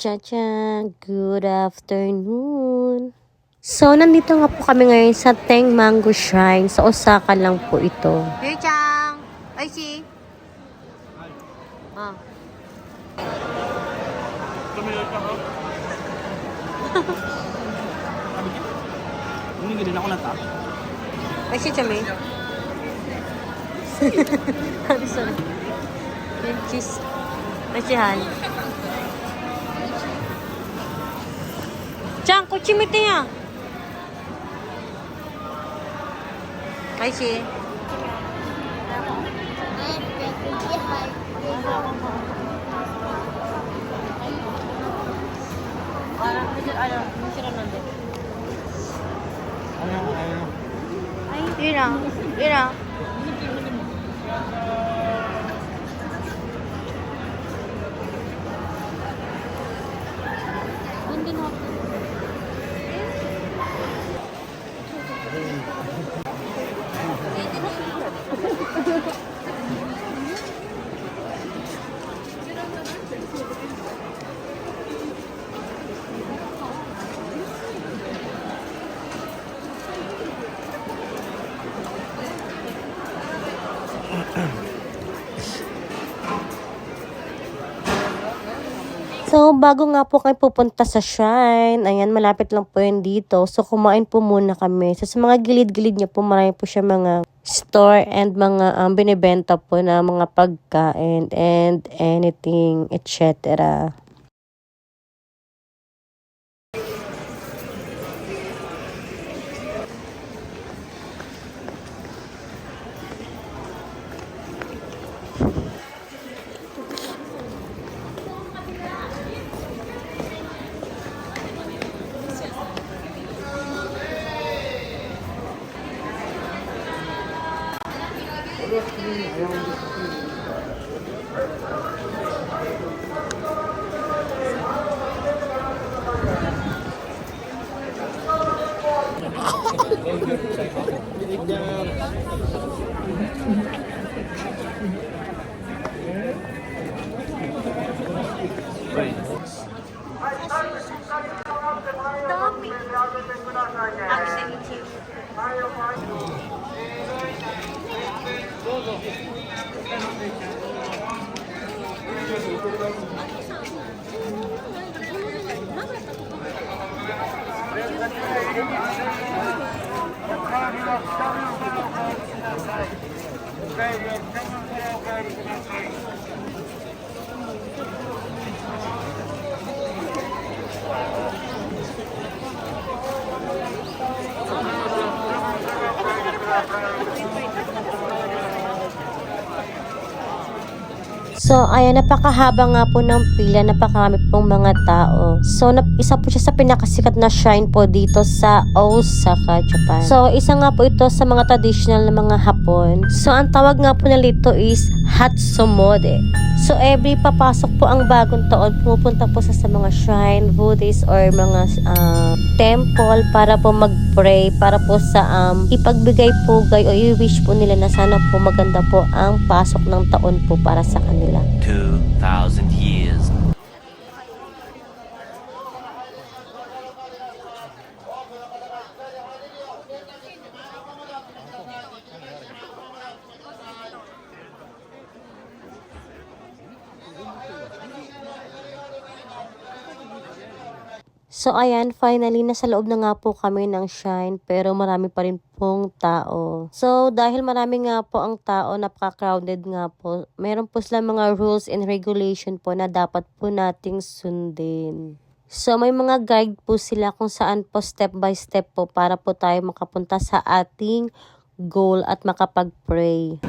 Cha-cha! Good afternoon! So, nandito nga po kami ngayon sa Teng Mango Shrine. Sa Osaka lang po ito. Yu-chan! Aishi! Ah. Ini gede na ako nata. Aishi, chame. Sorry. Yung cheese. Aishi, han. ちゃん、こっち見てや。おいしい。いいな、いいな。So, bago nga po kayo pupunta sa shrine, ayan, malapit lang po yun dito. So, kumain po muna kami. So, sa mga gilid-gilid niya po, marami po siya mga store and mga binibenta po na mga pagkain and anything, etc. So, ayan, napakahaba nga po ng pila, napakarami pong mga tao. So, isa po siya sa pinakasikat na shrine po dito sa Osaka, Japan. So, isa nga po ito sa mga traditional na mga Hapon. So, ang tawag nga po na dito is Hatsumode. So, every papasok po ang bagong taon, pumupunta po sa mga shrine, Buddhist or mga temple para po mag-pray, para po sa ipagbigay pugay o i-wish po nila na sana po maganda po ang pasok ng taon po para sa kanila. 2,000 years. So, ayan, finally, nasa loob na nga po kami ng shrine, pero marami pa rin pong tao. So, dahil marami nga po ang tao, napaka-crowded nga po, meron po sila mga rules and regulation po na dapat po nating sundin. So, may mga guide po sila kung saan po step by step po para po tayo makapunta sa ating goal at makapag-pray.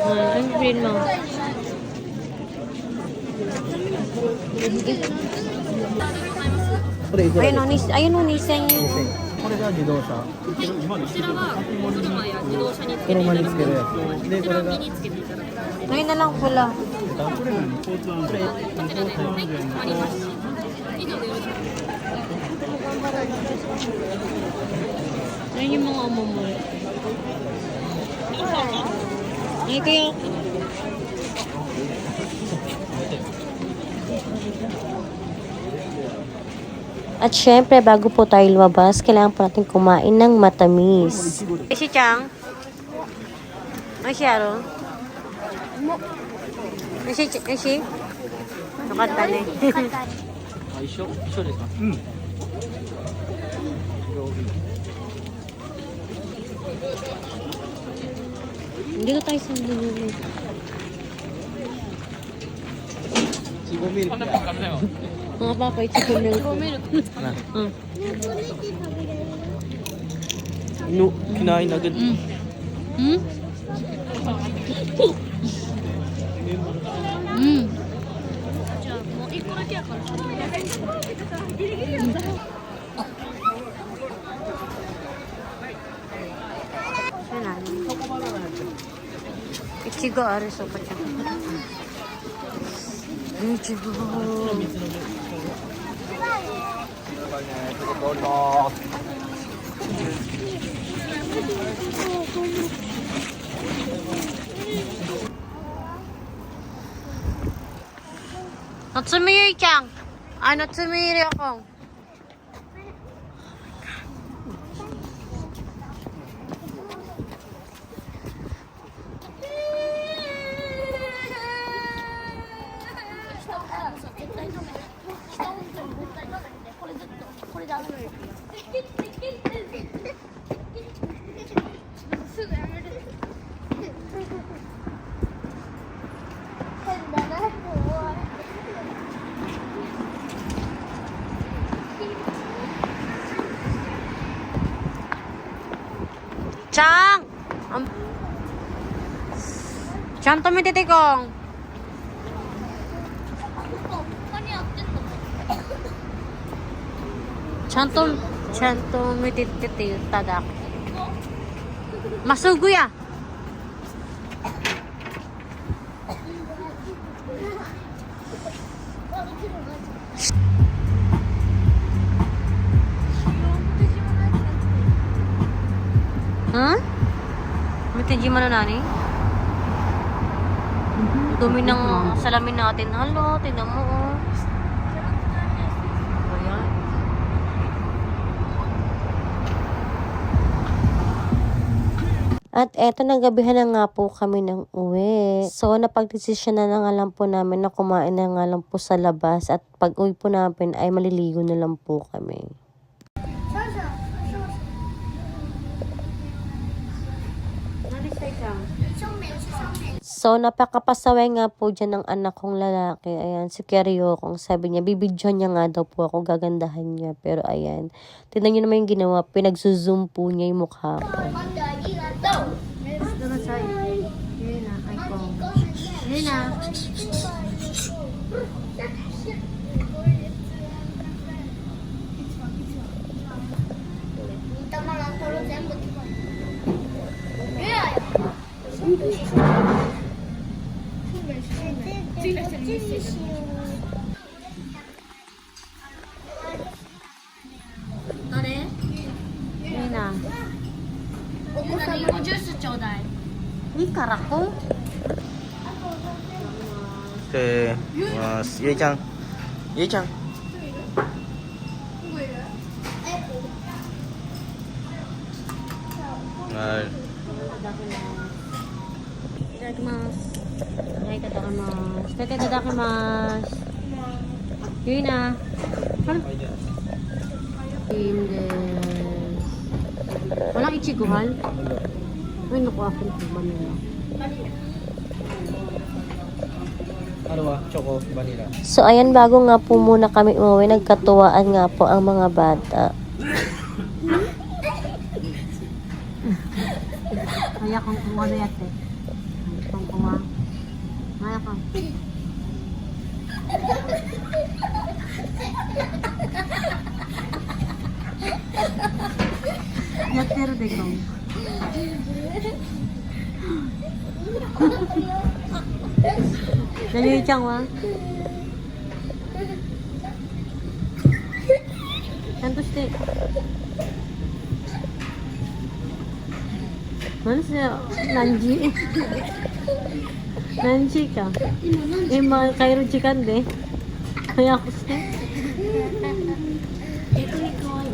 Ang green mo. Ayun o, Nissan yung... これが自動車。こちらは車や自動車につけてい車ただくにつけるやつ。で、これが。身につけていただくNgayon na lang pula. これ何？交通安全。こちらで、はい、あります。以上でよろしいですか？ Ayun yung mga amo mo. Ay, kaya... At syempre, bago po tayo lumabas, kailangan po natin kumain ng matamis. Si Chang? Ay, si Aro? Ay, si? Nakanta na あ、一緒ですか。うん。 Hindi ko tayo sa dulu. いちごミルク。 Mga papa, chicken milk. No, kinain agad. Hmm? Hmm. じゃあもう1個だけやから。 Ichigo aru so kacha. Ichigo. Natsumiri-chan. Natsumiri ako. Chang! Chang, tumititi kong. ちゃんと見てって言っただ。まっすぐや。Hmm? Mitijima na nani? Dumi ng salamin natin. Halo, tingnan mo oh. Ayan. At eto, nagabihan na nga po kami ng uwi. So, napag-desisyon na nga lang po namin na kumain na nga lang po sa labas. At pag uwi po namin ay maliligo na lang po kami. So, napakapasaway nga po dyan ng anak kong lalaki. Ayan, si Keryo, kung sabi niya, bibidyon niya nga daw po ako, gagandahan niya. Pero ayan, tignan niyo naman yung ginawa, pinagzo-zoom po niya yung mukha ko. Yun na. リンゴジュースちょうだい。 Ikara ko? Okay, mas Ye-chan. Ye-chan. Ay. いただきます。はい、いただきます。いただきます。ゆいな。Walang ichiguhan? Ay, naku, akin po ba nila? Ano ba? Choco, vanilla. So, ayan, bago nga po muna kami umuwi, nagkatuwaan nga po ang mga bata. Maya kung kumuha na yate. Kung kumuha. Maya kang. Yatero de kong. Naliyicang wa? Yan to stay. Ano siya? Nanji? Nanji ka? Mga kairo chikan de. Kaya ako siya. Ito ni Koy.